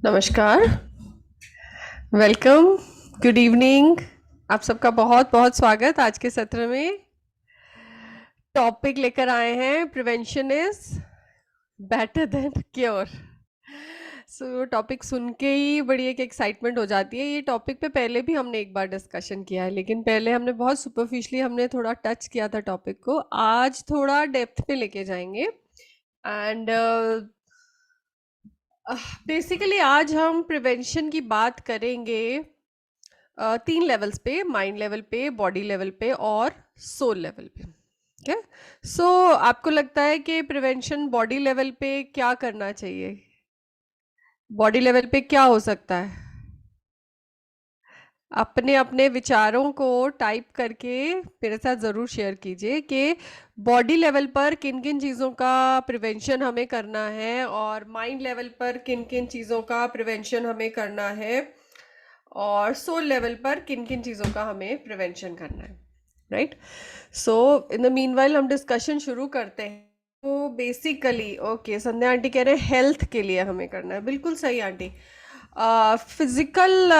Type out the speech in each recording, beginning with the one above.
नमस्कार। Welcome. Good evening. आप सबका बहुत बहुत स्वागत आज के सत्र में। टॉपिक लेकर आए हैं, prevention is better than cure. So topic सुन के ही बड़ी एक एक्साइटमेंट हो जाती है। ये टॉपिक पे पहले भी हमने एक बार डिस्कशन किया है, लेकिन पहले हमने बहुत सुपरफिशली हमने थोड़ा टच किया था टॉपिक को। आज थोड़ा डेप्थ पे लेके जाएंगे। एंड बेसिकली आज हम प्रिवेंशन की बात करेंगे तीन लेवल्स पे, माइंड लेवल पे, बॉडी लेवल पे और सोल लेवल पे। ठीक है। सो आपको लगता है कि प्रिवेंशन बॉडी लेवल पे क्या करना चाहिए? बॉडी लेवल पे क्या हो सकता है? अपने अपने विचारों को टाइप करके मेरे साथ ज़रूर शेयर कीजिए कि बॉडी लेवल पर किन किन चीज़ों का प्रिवेंशन हमें करना है और माइंड लेवल पर किन किन चीज़ों का प्रिवेंशन हमें करना है और सोल लेवल पर किन किन चीज़ों का हमें प्रिवेंशन करना है। Right. So in the meanwhile हम डिस्कशन शुरू करते हैं। तो बेसिकली ओके, संध्या आंटी कह रहे हैं हेल्थ के लिए हमें करना है। बिल्कुल सही आंटी। फिजिकल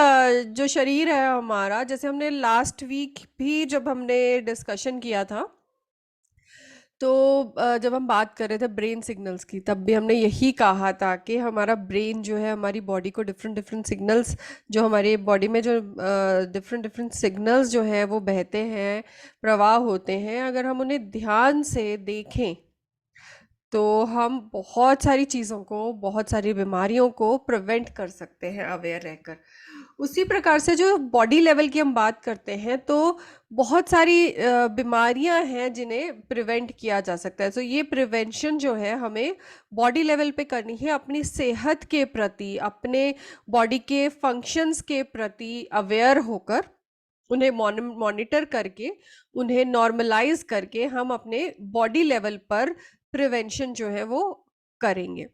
जो शरीर है हमारा, जैसे हमने लास्ट वीक भी जब हमने डिस्कशन किया था, तो जब हम बात कर रहे थे ब्रेन सिग्नल्स की, तब भी हमने यही कहा था कि हमारा ब्रेन जो है हमारी बॉडी को डिफरेंट डिफरेंट सिग्नल्स, जो हमारी बॉडी में जो डिफरेंट डिफरेंट सिग्नल्स जो है वो बहते हैं, प्रवाह होते हैं, अगर हम उन्हें ध्यान से देखें तो हम बहुत सारी चीज़ों को, बहुत सारी बीमारियों को प्रिवेंट कर सकते हैं अवेयर रहकर। उसी प्रकार से जो बॉडी लेवल की हम बात करते हैं, तो बहुत सारी बीमारियां हैं जिन्हें प्रिवेंट किया जा सकता है। तो ये प्रिवेंशन जो है हमें बॉडी लेवल पे करनी है, अपनी सेहत के प्रति, अपने बॉडी के फंक्शंस के प्रति अवेयर होकर, उन्हें मॉनिटर करके, उन्हें नॉर्मलाइज करके हम अपने बॉडी लेवल पर प्रिवेंशन जो है वो करेंगे।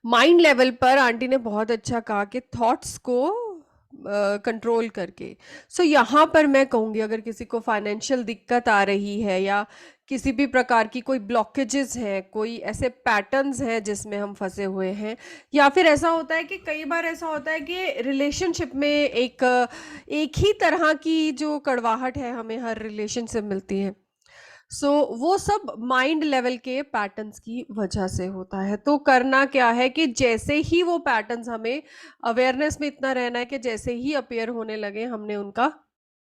माइंड लेवल पर आंटी ने बहुत अच्छा कहा कि थॉट्स को कंट्रोल करके। सो यहाँ पर मैं कहूँगी, अगर किसी को फाइनेंशियल दिक्कत आ रही है या किसी भी प्रकार की कोई ब्लॉकेजेस हैं, कोई ऐसे पैटर्न्स हैं जिसमें हम फंसे हुए हैं, या फिर ऐसा होता है कि कई बार ऐसा होता है कि रिलेशनशिप में एक ही तरह की जो कड़वाहट है हमें हर रिलेशन से मिलती है। सो वो सब माइंड लेवल के पैटर्न्स की वजह से होता है। तो करना क्या है कि जैसे ही वो पैटर्न्स, हमें अवेयरनेस में इतना रहना है कि जैसे ही अपीयर होने लगे, हमने उनका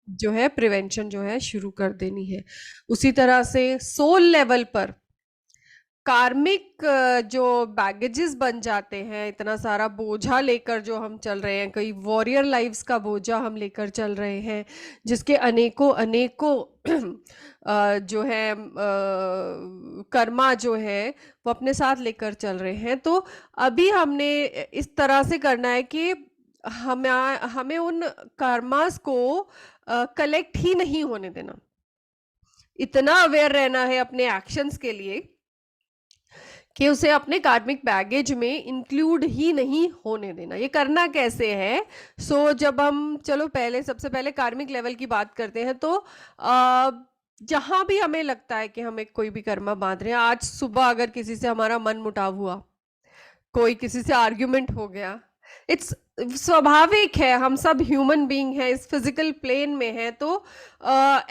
जो है प्रिवेंशन जो है शुरू कर देनी है। उसी तरह से सोल लेवल पर कार्मिक जो बैगेजेस बन जाते हैं, इतना सारा बोझा लेकर जो हम चल रहे हैं, कई वॉरियर लाइव्स का बोझा हम लेकर चल रहे हैं, जिसके अनेकों अनेकों जो है कर्मा जो है वो अपने साथ लेकर चल रहे हैं। तो अभी हमने इस तरह से करना है कि हमें हमें उन कर्मास को कलेक्ट ही नहीं होने देना। इतना अवेयर रहना है अपने एक्शंस के लिए कि उसे अपने कार्मिक बैगेज में इंक्लूड ही नहीं होने देना। ये करना कैसे है? जब हम, चलो पहले, सबसे पहले कार्मिक लेवल की बात करते हैं। तो जहां भी हमें लगता है कि हम एक कोई भी कर्मा बांध रहे हैं, आज सुबह अगर किसी से हमारा मन मुटाव हुआ, कोई किसी से आर्ग्यूमेंट हो गया, इट्स स्वाभाविक है, हम सब ह्यूमन बीइंग हैं, इस फिजिकल प्लेन में है। तो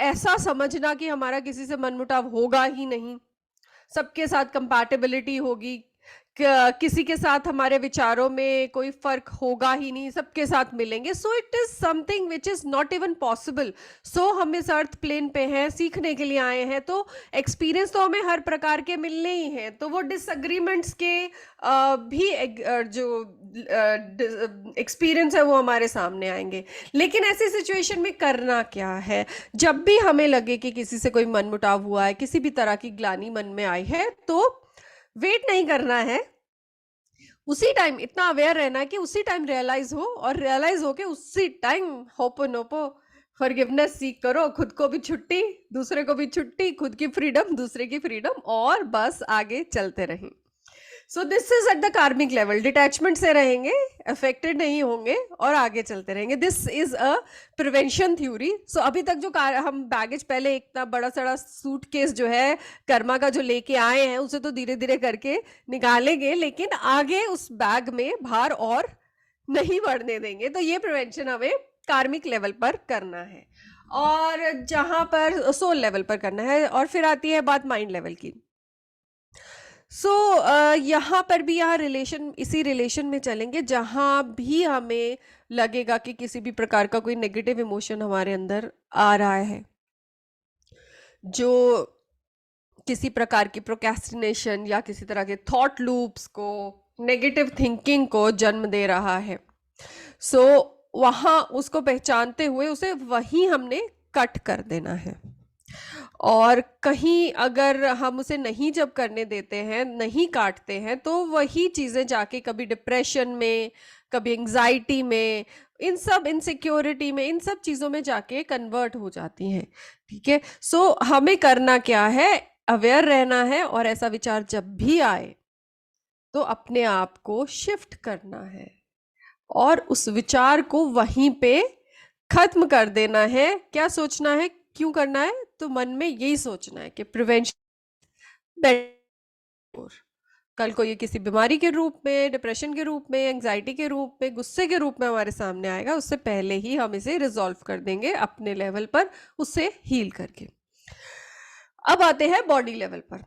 ऐसा समझना कि हमारा किसी से मनमुटाव होगा ही नहीं, सबके साथ कंपैटिबिलिटी होगी, किसी के साथ हमारे विचारों में कोई फर्क होगा ही नहीं, सबके साथ मिलेंगे। So it is something which is not even possible. So हम इस अर्थ प्लेन पे हैं, सीखने के लिए आए हैं, तो एक्सपीरियंस तो हमें हर प्रकार के मिलने ही हैं। तो वो डिसएग्रीमेंट्स के भी जो एक्सपीरियंस है वो हमारे सामने आएंगे। लेकिन ऐसी सिचुएशन में करना क्या है? जब भी हमें लगे कि किसी से कोई मनमुटाव हुआ है, किसी भी तरह की ग्लानि मन में आई है, तो वेट नहीं करना है। उसी टाइम इतना अवेयर रहना है कि उसी टाइम रियलाइज हो, और रियलाइज हो के उसी टाइम होपोनोपो फॉरगिवनेस सीख करो। खुद को भी छुट्टी, दूसरे को भी छुट्टी, खुद की फ्रीडम, दूसरे की फ्रीडम, और बस आगे चलते रहें। So this is at the karmic level, detachment से रहेंगे, अफेक्टेड नहीं होंगे और आगे चलते रहेंगे। This is a prevention theory. So अभी तक जो हम बैगेज पहले इतना बड़ा सारा सूटकेस जो है कर्मा का जो लेके आए हैं उसे तो धीरे धीरे करके निकालेंगे, लेकिन आगे उस बैग में भार और नहीं बढ़ने देंगे। तो ये प्रिवेंशन हमें कार्मिक लेवल पर करना है और जहां पर सोल लेवल पर करना है। और फिर आती है बात माइंड लेवल की। सो यहाँ पर भी यहाँ रिलेशन, इसी रिलेशन में चलेंगे जहां भी हमें लगेगा कि किसी भी प्रकार का कोई नेगेटिव इमोशन हमारे अंदर आ रहा है, जो किसी प्रकार की प्रोक्रेस्टिनेशन या किसी तरह के थॉट लूप्स को, नेगेटिव थिंकिंग को जन्म दे रहा है। सो वहां उसको पहचानते हुए उसे वहीं हमने कट कर देना है। और कहीं अगर हम उसे नहीं जब करने देते हैं, नहीं काटते हैं, तो वही चीजें जाके कभी डिप्रेशन में, कभी एंजाइटी में, इन सब इनसिक्योरिटी में, इन सब चीजों में जाके कन्वर्ट हो जाती हैं। ठीक है। सो हमें करना क्या है, अवेयर रहना है और ऐसा विचार जब भी आए तो अपने आप को शिफ्ट करना है और उस विचार को वहीं पे खत्म कर देना है। क्या सोचना है, क्यों करना है, तो मन में यही सोचना है कि प्रिवेंशन, कल को ये किसी बीमारी के रूप में, डिप्रेशन के रूप में, एंजाइटी के रूप में, गुस्से के रूप में हमारे सामने आएगा, उससे पहले ही हम इसे रिजॉल्व कर देंगे अपने लेवल पर, उससे हील करके। अब आते हैं बॉडी लेवल पर।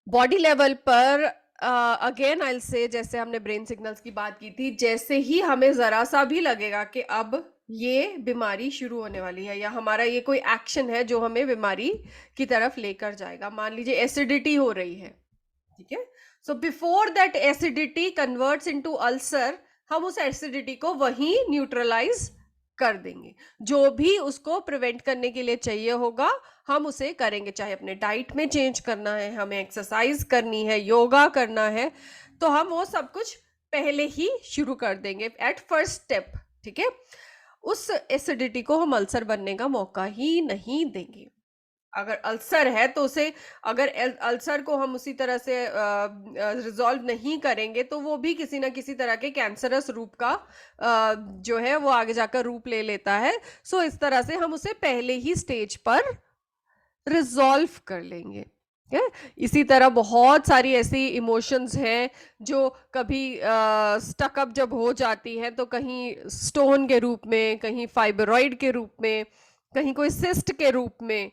बॉडी लेवल पर अगेन आई विल से, जैसे हमने ब्रेन सिग्नल्स की बात की थी, जैसे ही हमें जरा सा भी लगेगा कि अब ये बीमारी शुरू होने वाली है या हमारा ये कोई एक्शन है जो हमें बीमारी की तरफ लेकर जाएगा, मान लीजिए एसिडिटी हो रही है, ठीक है। So before that acidity converts into ulcer, हम उस एसिडिटी को वहीं न्यूट्रलाइज कर देंगे। जो भी उसको प्रिवेंट करने के लिए चाहिए होगा हम उसे करेंगे, चाहे अपने डाइट में चेंज करना है, हमें एक्सरसाइज करनी है, योगा करना है, तो हम वो सब कुछ पहले ही शुरू कर देंगे एट फर्स्ट स्टेप। ठीक है। उस एसिडिटी को हम अल्सर बनने का मौका ही नहीं देंगे। अगर अल्सर है तो उसे, अगर अल्सर को हम उसी तरह से रिजॉल्व नहीं करेंगे तो वो भी किसी ना किसी तरह के कैंसरस रूप का जो है वो आगे जाकर रूप ले लेता है। सो इस तरह से हम उसे पहले ही स्टेज पर रिजॉल्व कर लेंगे। इसी तरह बहुत सारी ऐसी इमोशंस हैं जो कभी स्टक अप जब हो जाती हैं तो कहीं स्टोन के रूप में, कहीं फाइब्रॉइड के रूप में, कहीं कोई सिस्ट के रूप में,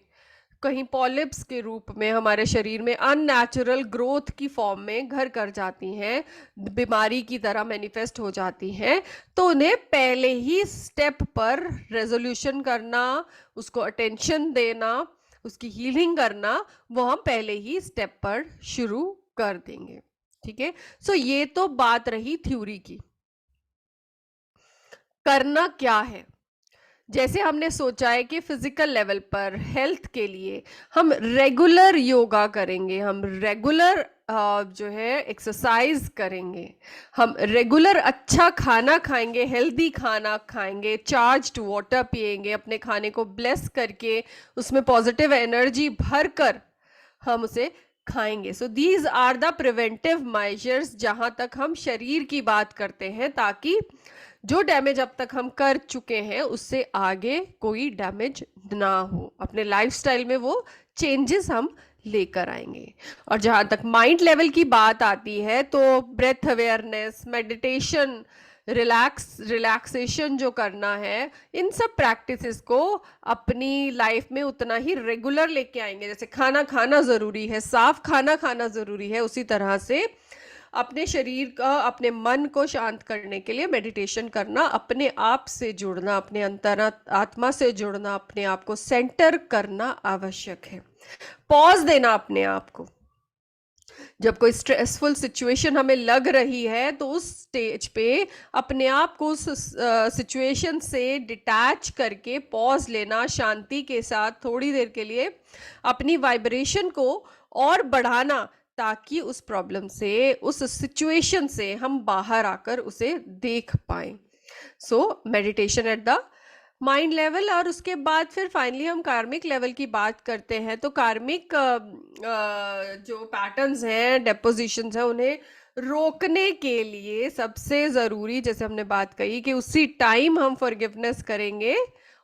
कहीं पॉलिप्स के रूप में हमारे शरीर में अननेचुरल ग्रोथ की फॉर्म में घर कर जाती हैं, बीमारी की तरह मैनिफेस्ट हो जाती हैं। तो उन्हें पहले ही स्टेप पर रेजोल्यूशन करना, उसको अटेंशन देना, उसकी हीलिंग करना, वो हम पहले ही स्टेप पर शुरू कर देंगे। ठीक है। सो ये तो बात रही थ्योरी की। करना क्या है, जैसे हमने सोचा है कि फिजिकल लेवल पर हेल्थ के लिए हम रेगुलर योगा करेंगे, हम रेगुलर जो है एक्सरसाइज करेंगे, हम रेगुलर अच्छा खाना खाएंगे, हेल्दी खाना खाएंगे, चार्ज्ड वाटर पिएंगे, अपने खाने को ब्लेस करके उसमें पॉजिटिव एनर्जी भर कर हम उसे खाएंगे। So these are the preventive measures जहां तक हम शरीर की बात करते हैं, ताकि जो डैमेज अब तक हम कर चुके हैं उससे आगे कोई डैमेज ना हो, अपने लाइफस्टाइल में वो चेंजेस हम लेकर आएंगे। और जहां तक माइंड लेवल की बात आती है तो ब्रेथ अवेयरनेस, मेडिटेशन, रिलैक्सेशन जो करना है, इन सब प्रैक्टिसेस को अपनी लाइफ में उतना ही रेगुलर लेके आएंगे। जैसे खाना खाना जरूरी है, साफ खाना खाना जरूरी है, उसी तरह से अपने शरीर का, अपने मन को शांत करने के लिए मेडिटेशन करना, अपने आप से जुड़ना, अपने अंतर आत्मा से जुड़ना, अपने आप को सेंटर करना आवश्यक है। पॉज देना अपने आप को। जब कोई स्ट्रेसफुल सिचुएशन हमें लग रही है तो उस स्टेज पे अपने आप को उस सिचुएशन से डिटैच करके पॉज लेना, शांति के साथ थोड़ी देर के लिए अपनी वाइब्रेशन को और बढ़ाना, ताकि उस प्रॉब्लम से, उस सिचुएशन से हम बाहर आकर उसे देख पाए। So meditation at the mind level, और उसके बाद फिर फाइनली हम कार्मिक लेवल की बात करते हैं। तो कार्मिक जो पैटर्न्स हैं, डेपोजिशंस हैं, उन्हें रोकने के लिए सबसे ज़रूरी, जैसे हमने बात कही, कि उसी टाइम हम फॉरगिवनेस करेंगे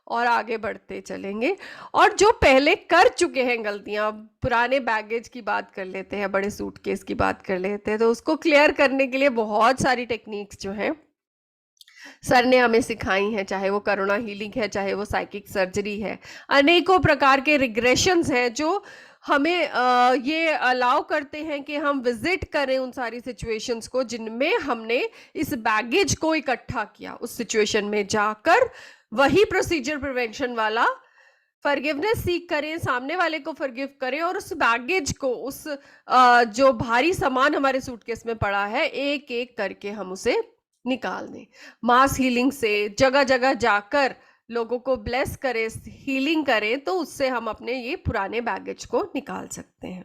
और आगे बढ़ते चलेंगे। और जो पहले कर चुके हैं गलतियां, पुराने बैगेज की बात कर लेते हैं, बड़े सूटकेस की बात कर लेते हैं, तो उसको क्लियर करने के लिए बहुत सारी टेक्निक्स जो हैं सर ने हमें सिखाई हैं, चाहे वो करुणा हीलिंग है, चाहे वो साइकिक सर्जरी है। अनेकों प्रकार के रिग्रेशंस हैं जो हमें ये अलाउ करते हैं कि हम विजिट करें उन सारी सिचुएशंस को जिनमें हमने इस बैगेज को इकट्ठा किया। उस सिचुएशन में जाकर वही प्रोसीजर प्रिवेंशन वाला, फॉरगिवनेस सीख करें, सामने वाले को फॉरगिव करें, और उस बैगेज को, उस जो भारी सामान हमारे सूटकेस में पड़ा है, एक एक करके हम उसे निकाल दें। मास हीलिंग से जगह जगह जाकर लोगों को ब्लेस करें, हीलिंग करें, तो उससे हम अपने ये पुराने बैगेज को निकाल सकते हैं।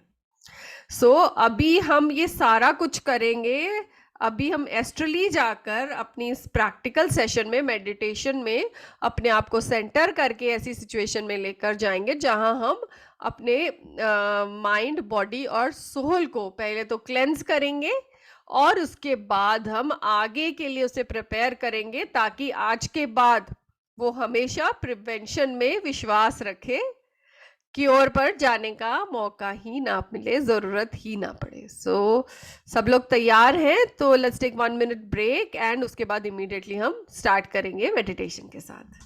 अभी हम ये सारा कुछ करेंगे। अभी हम एस्ट्रली जाकर अपनी इस प्रैक्टिकल सेशन में, मेडिटेशन में, अपने आप को सेंटर करके ऐसी सिचुएशन में लेकर जाएंगे जहां हम अपने माइंड, बॉडी और सोल को पहले तो क्लेंस करेंगे, और उसके बाद हम आगे के लिए उसे प्रिपेयर करेंगे, ताकि आज के बाद वो हमेशा प्रिवेंशन में विश्वास रखे, क्योर पर जाने का मौका ही ना मिले, जरूरत ही ना पड़े। सब लोग तैयार हैं? तो let's take 1 minute break, and उसके बाद इमीडिएटली हम स्टार्ट करेंगे मेडिटेशन के साथ।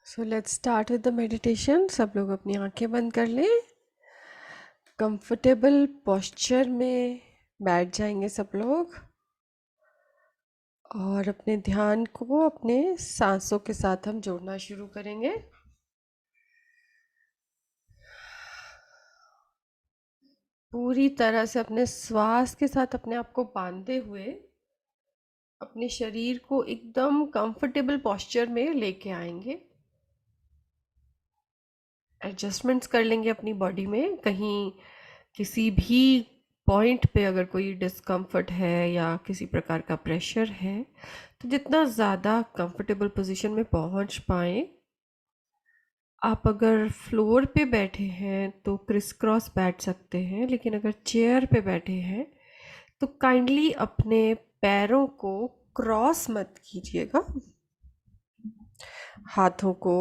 Let's start with the meditation. सब लोग अपनी आंखें बंद कर लें, कंफर्टेबल पोस्चर में बैठ जाएंगे सब लोग, और अपने ध्यान को अपने सांसों के साथ हम जोड़ना शुरू करेंगे। पूरी तरह से अपने श्वास के साथ अपने आप को बांधे हुए अपने शरीर को एकदम कंफर्टेबल पोस्चर में लेके आएंगे। एडजस्टमेंट्स कर लेंगे अपनी बॉडी में। कहीं किसी भी पॉइंट पे अगर कोई डिस्कम्फर्ट है या किसी प्रकार का प्रेशर है, तो जितना ज़्यादा कंफर्टेबल पोजीशन में पहुंच पाए। आप अगर फ्लोर पे बैठे हैं तो क्रिस क्रॉस बैठ सकते हैं, लेकिन अगर चेयर पे बैठे हैं तो काइंडली अपने पैरों को क्रॉस मत कीजिएगा। हाथों को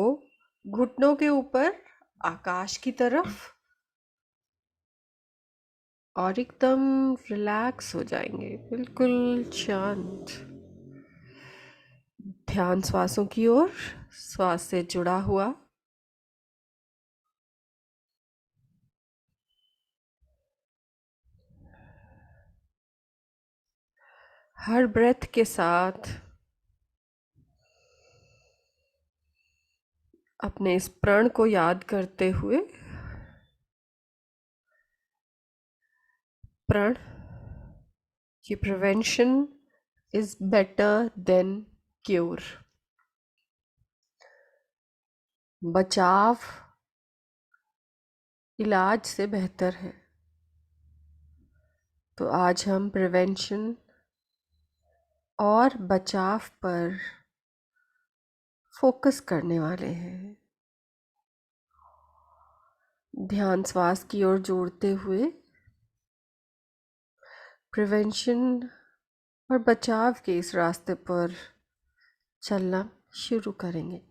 घुटनों के ऊपर आकाश की तरफ, और एकदम रिलैक्स हो जाएंगे, बिल्कुल शांत। ध्यान श्वासों की ओर, श्वास से जुड़ा हुआ। हर ब्रेथ के साथ अपने इस प्रण को याद करते हुए, प्रण कि prevention is better than cure. बचाव इलाज से बेहतर है। तो आज हम प्रिवेंशन और बचाव पर फोकस करने वाले हैं। ध्यान श्वास की ओर जोड़ते हुए प्रिवेंशन और बचाव के इस रास्ते पर चलना शुरू करेंगे।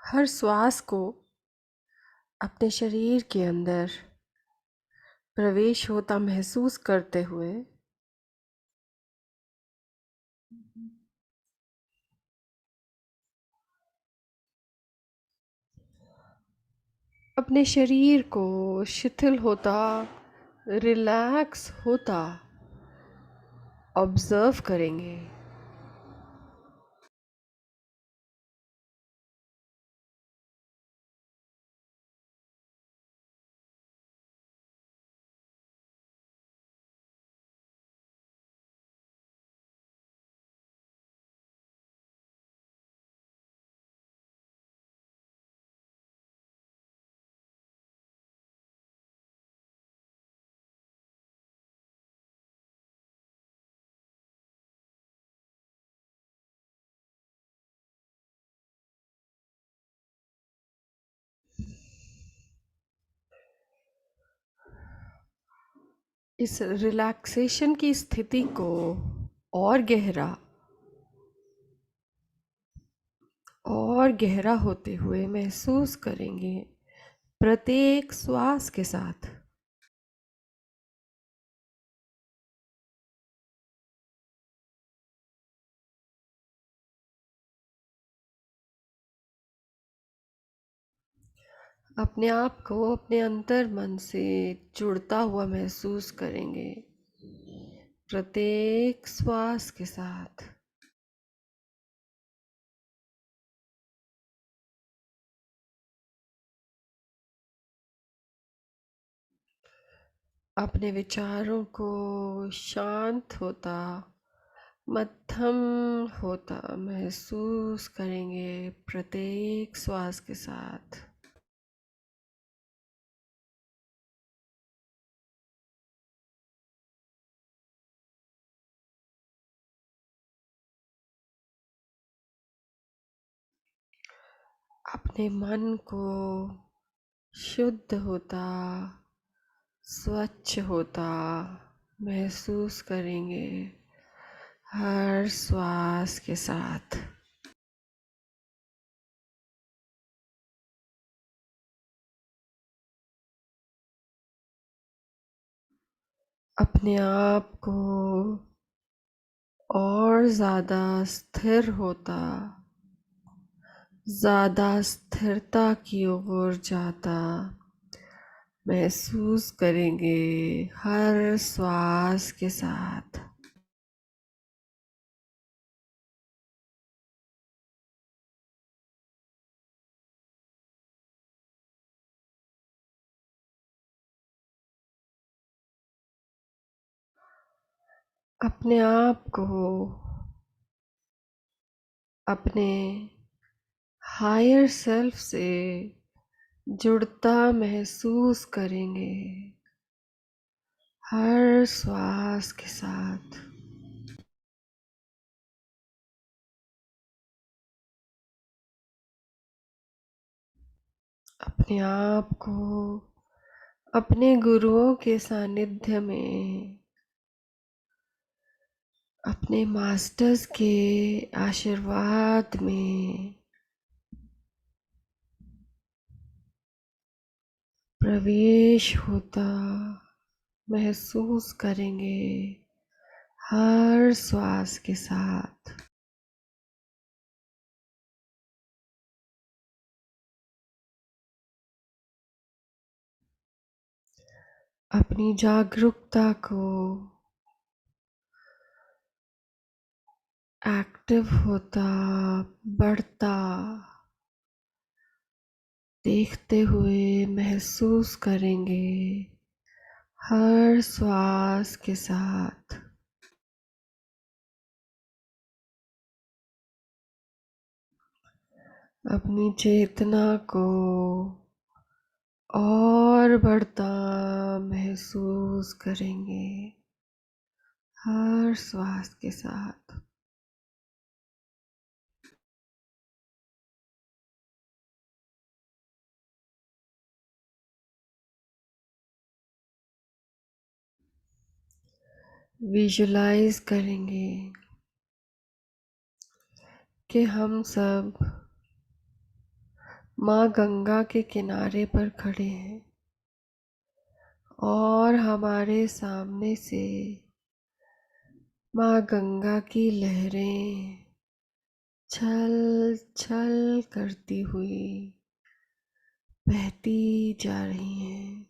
हर श्वास को अपने शरीर के अंदर प्रवेश होता महसूस करते हुए अपने शरीर को शिथिल होता, रिलैक्स होता ऑब्जर्व करेंगे। इस रिलैक्सेशन की स्थिति को और गहरा होते हुए महसूस करेंगे प्रत्येक श्वास के साथ। अपने आप को अपने अंतर मन से जुड़ता हुआ महसूस करेंगे प्रत्येक श्वास के साथ। अपने विचारों को शांत होता, मध्यम होता महसूस करेंगे प्रत्येक श्वास के साथ। अपने मन को शुद्ध होता, स्वच्छ होता महसूस करेंगे हर श्वास के साथ। अपने आप को और ज़्यादा स्थिर होता, ज़्यादा स्थिरता की ओर जाता महसूस करेंगे हर श्वास के साथ। अपने आप को अपने हायर सेल्फ से जुड़ता महसूस करेंगे हर श्वास के साथ। अपने आप को अपने गुरुओं के सानिध्य में अपने मास्टर्स के आशीर्वाद में प्रवेश होता महसूस करेंगे हर श्वास के साथ। अपनी जागरूकता को एक्टिव होता बढ़ता देखते हुए महसूस करेंगे हर श्वास के साथ। अपनी चेतना को और बढ़ता महसूस करेंगे हर श्वास के साथ। विजुलाइज करेंगे कि हम सब माँ गंगा के किनारे पर खड़े हैं और हमारे सामने से माँ गंगा की लहरें छल छल करती हुई बहती जा रही हैं।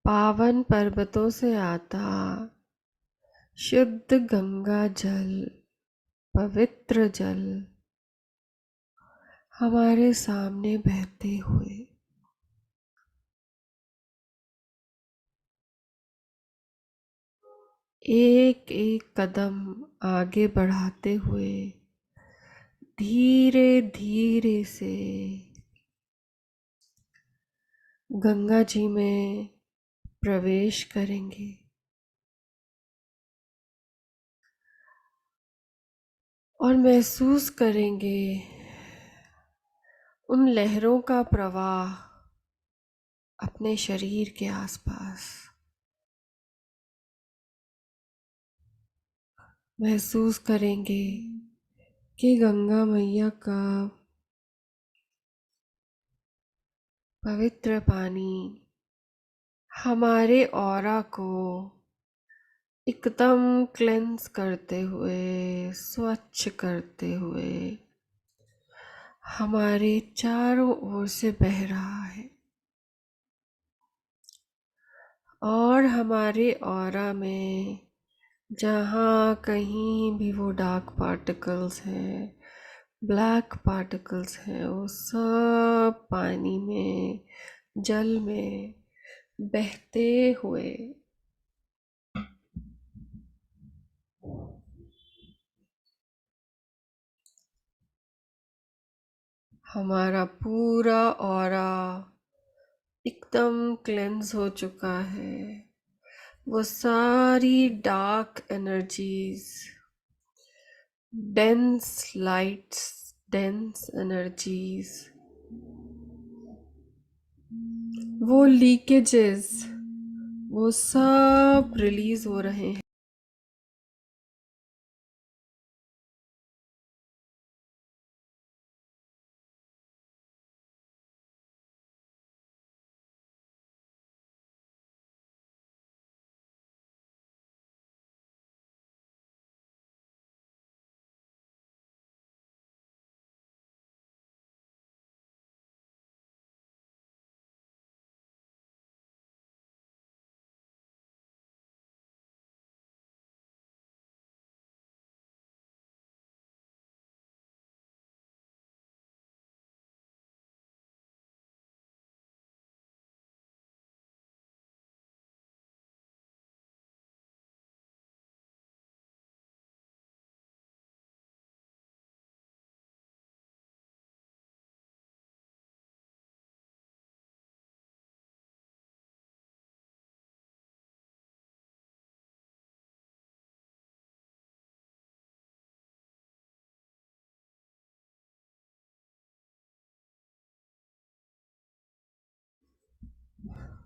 पावन पर्वतों से आता शुद्ध गंगा जल, पवित्र जल हमारे सामने बहते हुए एक एक कदम आगे बढ़ाते हुए धीरे धीरे से गंगा जी में प्रवेश करेंगे और महसूस करेंगे उन लहरों का प्रवाह अपने शरीर के आसपास। महसूस करेंगे कि गंगा मैया का पवित्र पानी हमारे ऑरा को एकदम क्लेंस करते हुए, स्वच्छ करते हुए हमारे चारों ओर से बह रहा है और हमारे ऑरा में जहाँ कहीं भी वो डार्क पार्टिकल्स हैं, ब्लैक पार्टिकल्स हैं, वो सब पानी में, जल में बहते हुए हमारा पूरा ऑरा एकदम क्लेंस हो चुका है। वो सारी dark energies, dense lights, dense energies, वो लीकेजेस, वो सब रिलीज हो रहे हैं।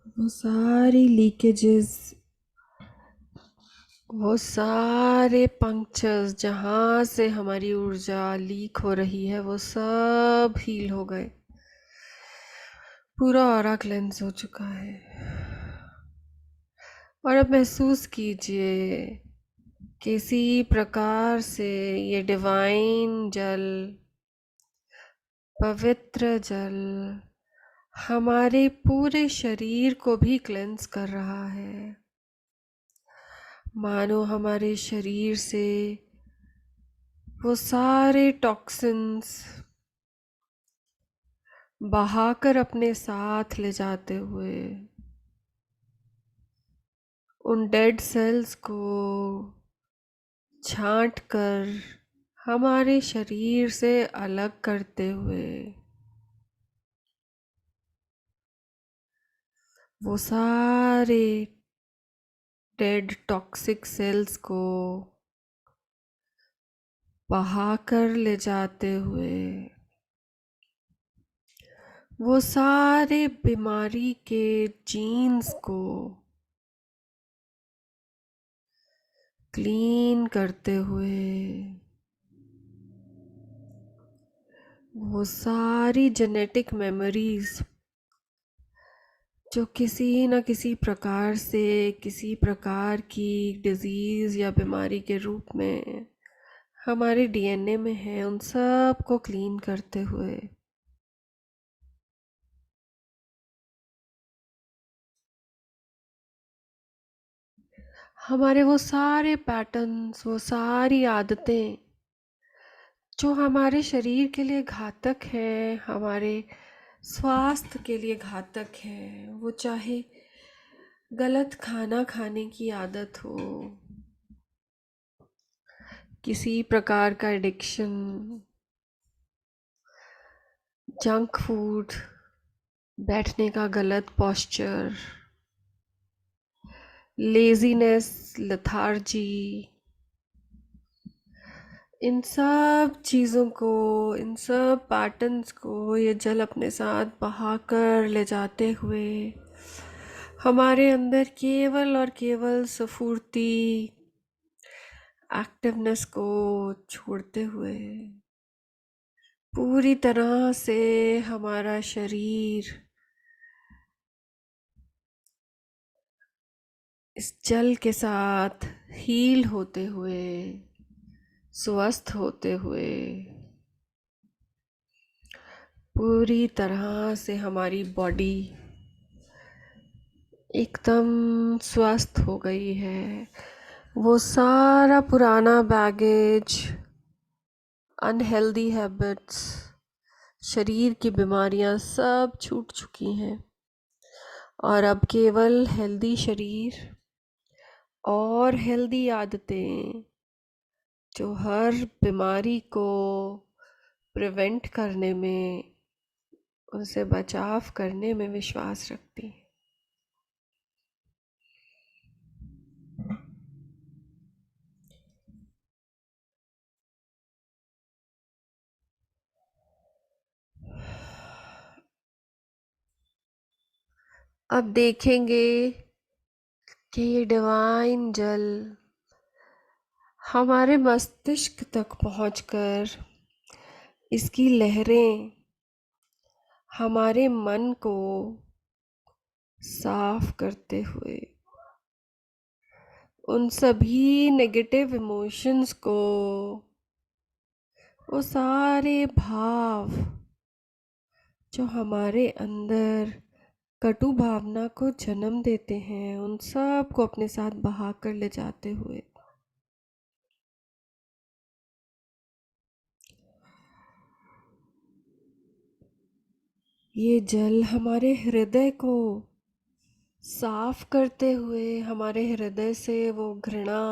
वो सारी लीकेजेस, वो सारे पंक्चर्स जहाँ से हमारी ऊर्जा लीक हो रही है वो सब हील हो गए। पूरा ऑरा क्लेंस हो चुका है। और अब महसूस कीजिए किसी प्रकार से ये डिवाइन जल, पवित्र जल हमारे पूरे शरीर को भी क्लेंस कर रहा है। मानो हमारे शरीर से वो सारे टॉक्सिन्स बहाकर अपने साथ ले जाते हुए उन डेड सेल्स को छांट कर हमारे शरीर से अलग करते हुए वो सारे डेड टॉक्सिक सेल्स को बहाकर ले जाते हुए वो सारे बीमारी के जीन्स को क्लीन करते हुए वो सारी जेनेटिक मेमोरीज जो किसी न किसी प्रकार से किसी प्रकार की डिजीज़ या बीमारी के रूप में हमारे डीएनए में है, उन सब को क्लीन करते हुए हमारे वो सारे पैटर्न्स, वो सारी आदतें जो हमारे शरीर के लिए घातक है, हमारे स्वास्थ्य के लिए घातक है, वो चाहे गलत खाना खाने की आदत हो, किसी प्रकार का एडिक्शन, जंक फूड, बैठने का गलत पोस्चर, लेजीनेस, लेथार्जी, इन सब चीज़ों को, इन सब पैटर्न्स को ये जल अपने साथ बहाकर ले जाते हुए हमारे अंदर केवल और केवल स्फूर्ति, एक्टिवनेस को छोड़ते हुए पूरी तरह से हमारा शरीर इस जल के साथ हील होते हुए, स्वस्थ होते हुए पूरी तरह से हमारी बॉडी एकदम स्वस्थ हो गई है। वो सारा पुराना बैगेज, अनहेल्दी हैबिट्स, शरीर की बीमारियां सब छूट चुकी हैं और अब केवल हेल्दी शरीर और हेल्दी आदतें जो हर बीमारी को प्रिवेंट करने में, उनसे बचाव करने में विश्वास रखती हैं। अब देखेंगे कि ये डिवाइन जल हमारे मस्तिष्क तक पहुंचकर इसकी लहरें हमारे मन को साफ करते हुए उन सभी नेगेटिव इमोशंस को, वो सारे भाव जो हमारे अंदर कटु भावना को जन्म देते हैं, उन सब को अपने साथ बहा कर ले जाते हुए ये जल हमारे हृदय को साफ करते हुए हमारे हृदय से वो घृणा,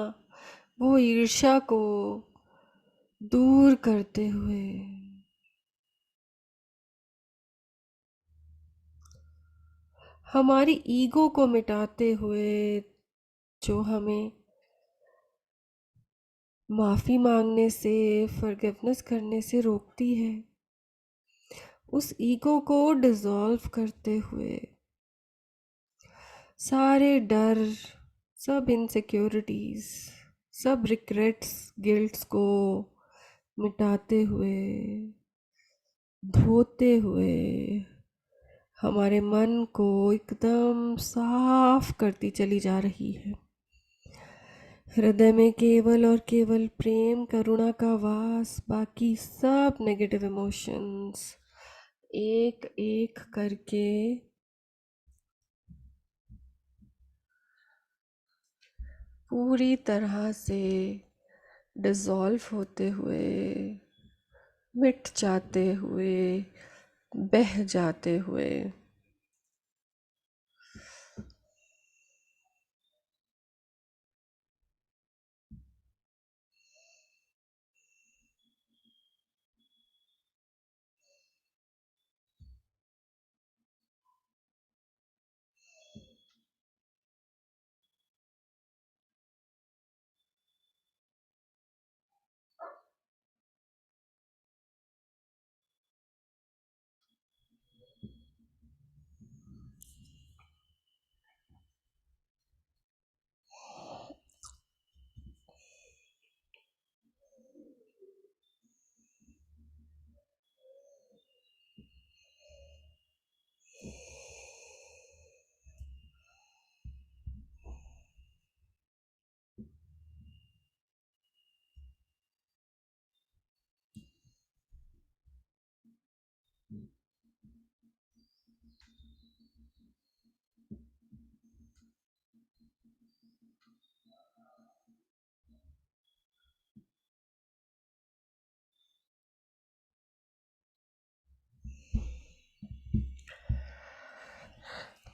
वो ईर्ष्या को दूर करते हुए हमारी ईगो को मिटाते हुए जो हमें माफ़ी मांगने से, फॉरगिवनेस करने से रोकती है, उस ईगो को डिसॉल्व करते हुए सारे डर, सब इनसिक्योरिटीज, सब रिग्रेट्स, गिल्ट्स को मिटाते हुए, धोते हुए, हमारे मन को एकदम साफ करती चली जा रही है। हृदय में केवल और केवल प्रेम करुणा का वास, बाकी सब नेगेटिव इमोशंस एक एक करके पूरी तरह से डिसॉल्व होते हुए, मिट जाते हुए, बह जाते हुए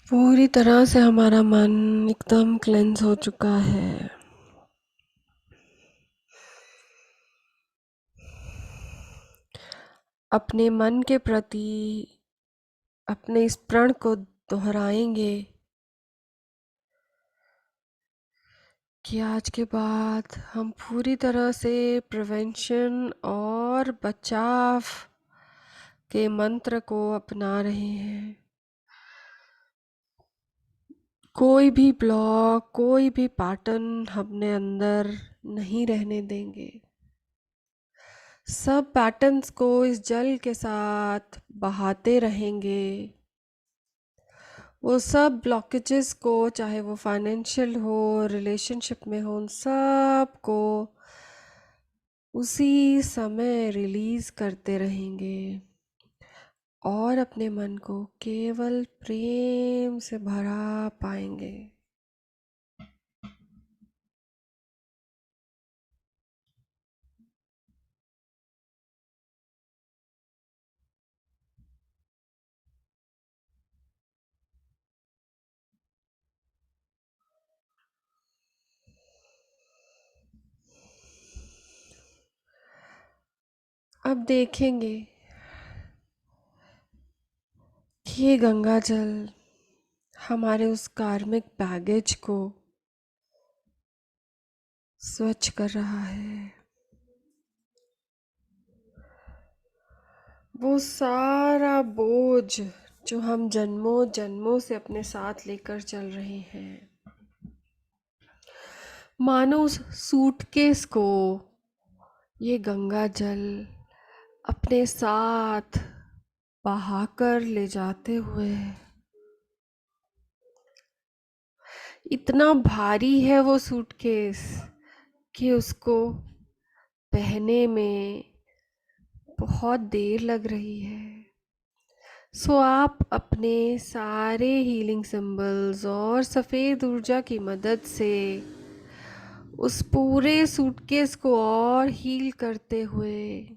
पूरी तरह से हमारा मन एकदम क्लेंस हो चुका है। अपने मन के प्रति अपने इस प्रण को दोहराएंगे कि आज के बाद हम पूरी तरह से प्रिवेंशन और बचाव के मंत्र को अपना रहे हैं। कोई भी ब्लॉक, कोई भी पैटर्न अपने अंदर नहीं रहने देंगे। सब पैटर्न्स को इस जल के साथ बहाते रहेंगे। वो सब ब्लॉकेजेस को, चाहे वो फाइनेंशियल हो, रिलेशनशिप में हो, उन सब को उसी समय रिलीज करते रहेंगे और अपने मन को केवल प्रेम से भरा पाएंगे। अब देखेंगे कि ये गंगा जल हमारे उस कार्मिक बैगेज को स्वच्छ कर रहा है। वो सारा बोझ जो हम जन्मों जन्मों से अपने साथ लेकर चल रहे हैं, मानो उस सूटकेस को ये गंगा जल अपने साथ बहाकर ले जाते हुए, इतना भारी है वो सूटकेस कि उसको बहने में बहुत देर लग रही है। सो आप अपने सारे हीलिंग सिंबल्स और सफ़ेद ऊर्जा की मदद से उस पूरे सूटकेस को और हील करते हुए,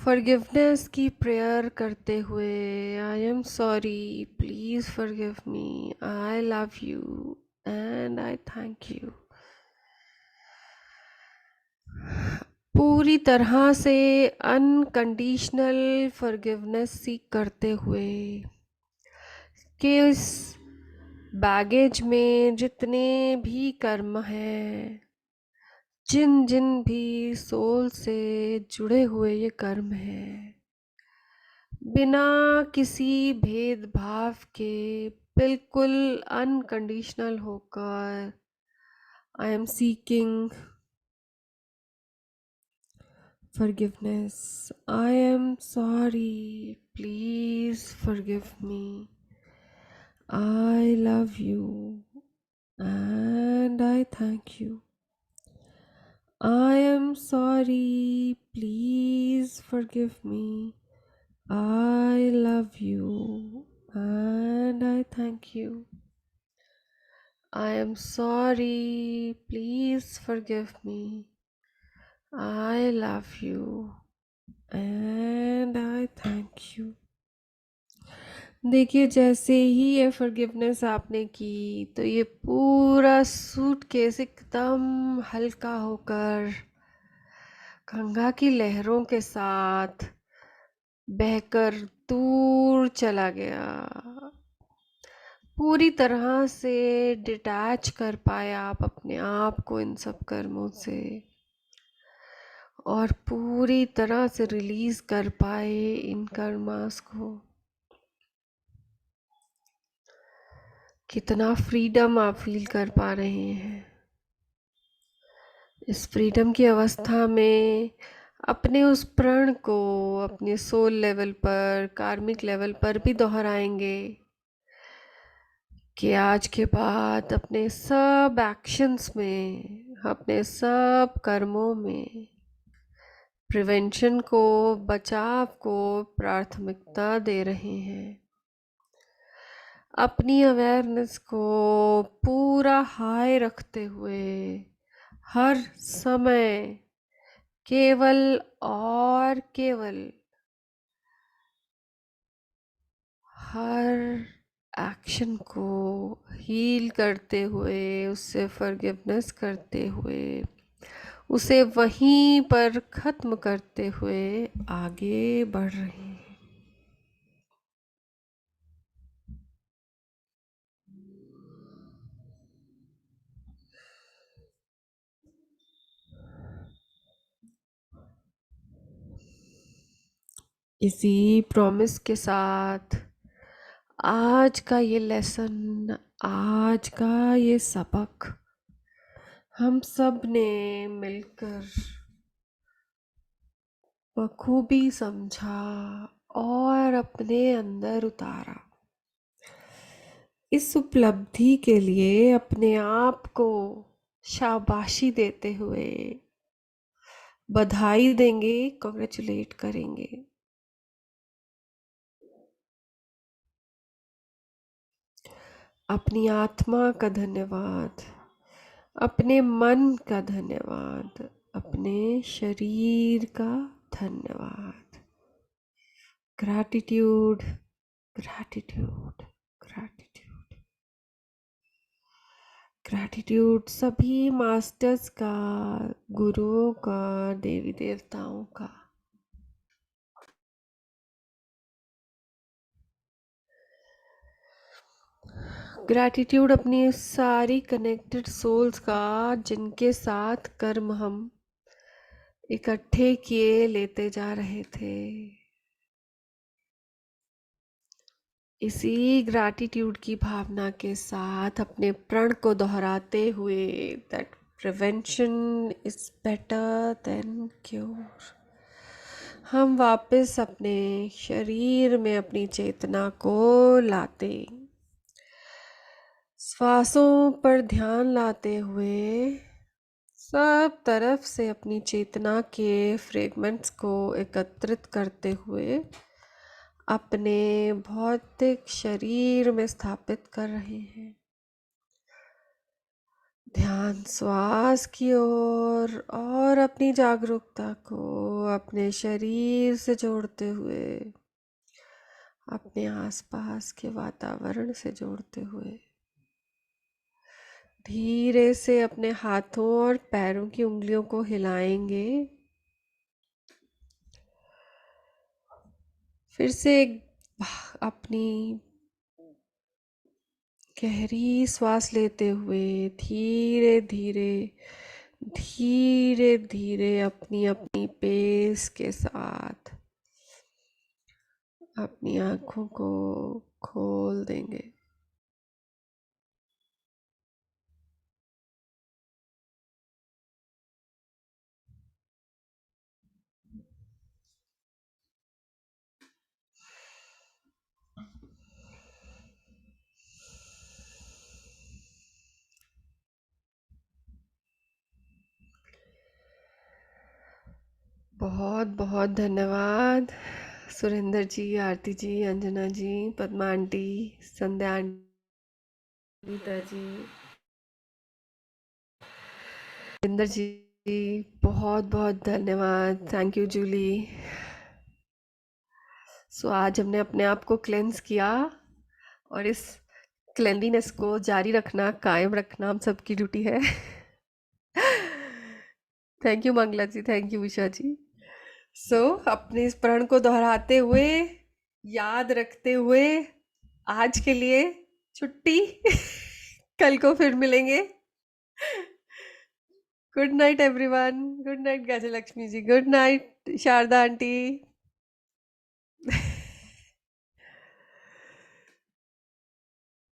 फॉरगिवनेस की प्रेयर करते हुए, I am sorry, please forgive me, I love you and I thank you, पूरी तरह से अनकंडीशनल फॉरगिवनेस सीख करते हुए कि इस बैगेज में जितने भी कर्म हैं, जिन जिन भी सोल से जुड़े हुए ये कर्म हैं, बिना किसी भेदभाव के, बिल्कुल अनकंडीशनल होकर I am seeking forgiveness. I am sorry. Please forgive me. I love you and I thank you. I am sorry. Please forgive me. I love you and I thank you. I am sorry. Please forgive me. I love you and I thank you. देखिए, जैसे ही ये forgiveness आपने की तो ये पूरा suitcase एकदम हल्का होकर गंगा की लहरों के साथ बहकर दूर चला गया। पूरी तरह से डिटैच कर पाए आप अपने आप को इन सब कर्मों से, और पूरी तरह से रिलीज कर पाए इन कर्मास को। कितना फ्रीडम आप फील कर पा रहे हैं। इस फ्रीडम की अवस्था में अपने उस प्रण को अपने सोल लेवल पर, कार्मिक लेवल पर भी दोहराएंगे कि आज के बाद अपने सब एक्शंस में, अपने सब कर्मों में प्रिवेंशन को, बचाव को प्राथमिकता दे रहे हैं। अपनी अवेयरनेस को पूरा हाई रखते हुए हर समय केवल और केवल हर एक्शन को हील करते हुए, उससे फॉरगिवनेस करते हुए, उसे वहीं पर ख़त्म करते हुए आगे बढ़ रहे हैं। इसी प्रॉमिस के साथ आज का ये लेसन, आज का ये सबक हम सब ने मिलकर बखूबी समझा और अपने अंदर उतारा। इस उपलब्धि के लिए अपने आप को शाबाशी देते हुए बधाई देंगे, कॉन्ग्रेचुलेट करेंगे। अपनी आत्मा का धन्यवाद, अपने मन का धन्यवाद, अपने शरीर का धन्यवाद। ग्रैटिट्यूड, ग्रैटिट्यूड, ग्रैटिट्यूड, ग्रैटिट्यूड सभी मास्टर्स का, गुरुओं का, देवी देवताओं का। ग्रैटिट्यूड अपनी सारी कनेक्टेड सोल्स का, जिनके साथ कर्म हम इकट्ठे किए लेते जा रहे थे। इसी ग्रैटिट्यूड की भावना के साथ अपने प्रण को दोहराते हुए, that prevention is better than cure, हम वापस अपने शरीर में अपनी चेतना को लाते, श्वासों पर ध्यान लाते हुए सब तरफ से अपनी चेतना के फ्रेगमेंट्स को एकत्रित करते हुए अपने भौतिक शरीर में स्थापित कर रहे हैं। ध्यान श्वास की ओर और अपनी जागरूकता को अपने शरीर से जोड़ते हुए, अपने आसपास के वातावरण से जोड़ते हुए धीरे से अपने हाथों और पैरों की उंगलियों को हिलाएंगे। फिर से अपनी गहरी श्वास लेते हुए धीरे धीरे, धीरे धीरे अपनी अपनी पेस के साथ अपनी आँखों को खोल देंगे। बहुत बहुत धन्यवाद सुरेंद्र जी, आरती जी, अंजना जी, पद्मा आंटी, संध्या आंटी, गीता जी, सुरेंद्र जी, बहुत बहुत धन्यवाद। Thank you Jully. सो आज हमने अपने आप को क्लेंस किया और इस क्लेanलीनेस को जारी रखना, कायम रखना हम सबकी ड्यूटी है। Thank you Mangala ji, thank you Usha ji. So अपने इस प्रण को दोहराते हुए, याद रखते हुए, आज के लिए छुट्टी। कल को फिर मिलेंगे। Good night everyone. Good night Gajalakshmi ji. Good night Sharada aunty.